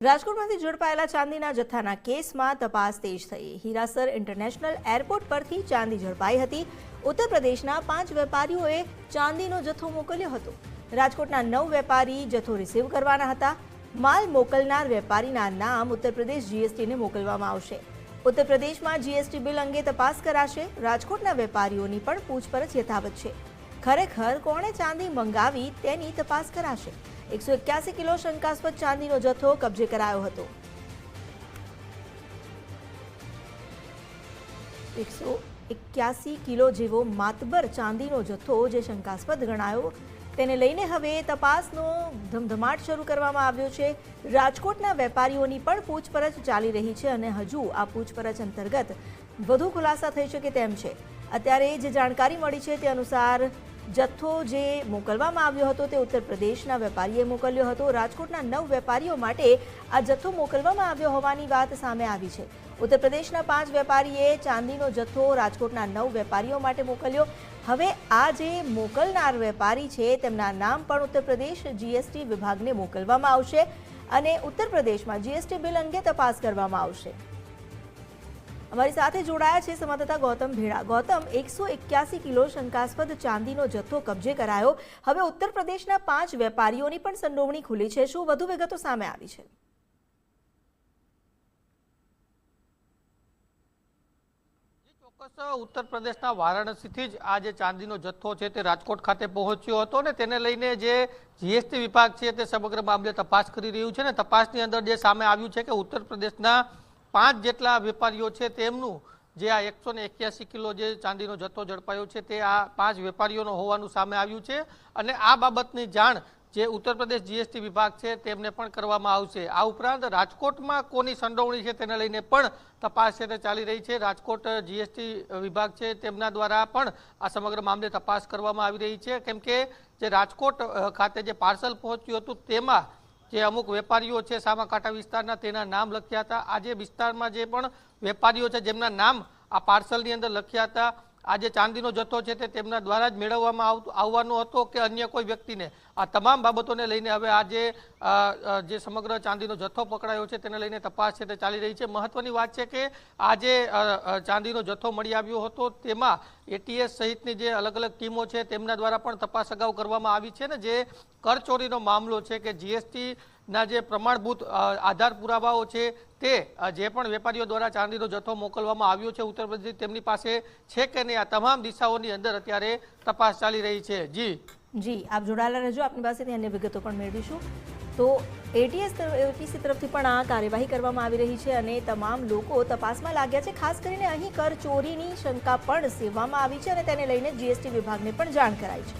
રાજકોટમાંથી ઝડપાયેલા ચાંદીના જથ્થાના કેસમાં તપાસ તેજ થઈ। હીરાસર ઇન્ટરનેશનલ એરપોર્ટ પરથી ચાંદી ઝડપાઈ હતી। ઉત્તર પ્રદેશના 5 વેપારીઓએ ચાંદીનો જથ્થો મોકલ્યો હતો। રાજકોટના 9 વેપારી જથ્થો રિસીવ કરવાના હતા। માલ મોકલનાર વેપારીના નામ ઉત્તર પ્રદેશ જીએસટીને મોકલવામાં આવશે। ઉત્તર પ્રદેશમાં જીએસટી બિલ અંગે તપાસ કરાશે। રાજકોટના વેપારીઓની પણ પૂછપરછ યથાવત છે। ખરેખર કોણે ચાંદી મંગાવી તેની તપાસ કરાશે। 181 કિલો શંકાસ્પદ ચાંદીનો જથ્થો કબજે કરાયો હતો। 181 કિલો જેવો માતબર ચાંદીનો જથ્થો જે શંકાસ્પદ ગણાયો તેને લઈને હવે તપાસનો ધમધમાટ શરૂ કરવામાં આવ્યો છે। રાજકોટના વેપારીઓની પણ પૂછપરછ ચાલી રહી છે અને હજુ આ પૂછપરછ અંતર્ગત વધુ ખુલાસા થઈ શકે તેમ છે। અત્યારે જે જાણકારી મળી છે તે અનુસાર જથ્થો જે મોકલવામાં આવ્યો હતો તે ઉત્તર પ્રદેશના વેપારીએ મોકલ્યો હતો। રાજકોટના 9 વેપારીઓ માટે આ જથ્થો મોકલવામાં આવ્યો હોવાની વાત સામે આવી છે। ઉત્તર પ્રદેશના 5 વેપારીએ ચાંદીનો જથ્થો રાજકોટના 9 વેપારીઓ માટે મોકલ્યો। હવે આ જે મોકલનાર વેપારી છે તેમના નામ પણ ઉત્તર પ્રદેશ જીએસટી વિભાગને મોકલવામાં આવશે અને ઉત્તર પ્રદેશમાં જીએસટી બિલ અંગે તપાસ કરવામાં આવશે। हमारी साथे जोड़ाया है संवाददाता गौतम भेड़ा। गौतम, 181 किलो शंकास्पद चांदीनो जत्थो कब्जे करायो। हवे उत्तर प्रदेशना 5 वेपारीओनी पण संडोवणी खुली है। शुं वधु विगतो सामे आवी छे? उत्तर प्रदेशना वाराणसीथी ज आ जे चांदीनो जत्थो छे ते राजकोट खाते पहोंच्यो हतो ने तेने लईने जे जीएसटी विभाग छे ते समग्र मामले तपास करी रह्युं छे ने तपासनी अंदर जे सामे आव्युं छे के उत्तर प्रदेशना 5 જેટલા વેપારીઓ છે તેમનું જે આ 181 કિલો જે ચાંદીનો જથ્થો ઝડપાયો છે તે આ 5 વેપારીઓનો હોવાનું સામે આવ્યું છે અને આ બાબતની જાણ જે ઉત્તર પ્રદેશ જીએસટી વિભાગ છે તેમને પણ કરવામાં આવશે। આ ઉપરાંત રાજકોટમાં કોની સંડોવણી છે તેને લઈને પણ તપાસ છે તે ચાલી રહી છે। રાજકોટ જીએસટી વિભાગ છે તેમના દ્વારા પણ આ સમગ્ર મામલે તપાસ કરવામાં આવી રહી છે કેમ કે જે રાજકોટ ખાતે જે પાર્સલ પહોંચ્યું હતું તેમાં જે અમુક વેપારીઓ છે સામાકાંઠા વિસ્તારના તેના નામ લખ્યા હતા। આજે વિસ્તારમાં જે પણ વેપારીઓ છે જેમના નામ આ પાર્સલની અંદર લખ્યા હતા આ જે ચાંદીનો જથ્થો છે તે તેમના દ્વારા જ મેળવવામાં આવવાનો હતો કે અન્ય કોઈ વ્યક્તિને, આ તમામ બાબતોને લઈને હવે આજે જે સમગ્ર ચાંદીનો જથ્થો પકડાયો છે તેને લઈને તપાસ છે તે ચાલી રહી છે। મહત્વની વાત છે કે આ જે ચાંદીનો જથ્થો મળી આવ્યો હતો તેમાં એટીએસ સહિતની જે અલગ અલગ ટીમો છે તેમના દ્વારા પણ તપાસ અગાઉ કરવામાં આવી છે ને જે કરચોરીનો મામલો છે કે જીએસટી ના જે પ્રમાણભૂત આધાર પુરાવાઓ છે તે જે પણ વેપારીઓ દ્વારા ચાંદીનો જથ્થો મોકલવામાં આવ્યો છે ઉત્તર પ્રદેશ તેમની પાસે છે કે નહીં, આ તમામ દિશાઓની અંદર અત્યારે તપાસ ચાલી રહી છે। જી આપ જોડાયેલા રહેજો, આપની પાસેથી અન્ય વિગતો પણ મેળવીશું। તો એટીસી તરફથી પણ આ કાર્યવાહી કરવામાં આવી રહી છે અને તમામ લોકો તપાસમાં લાગ્યા છે। ખાસ કરીને અહીં કર ચોરીની શંકા પણ સેવવામાં આવી છે અને તેને લઈને જીએસટી વિભાગને પણ જાણ કરાઈ છે।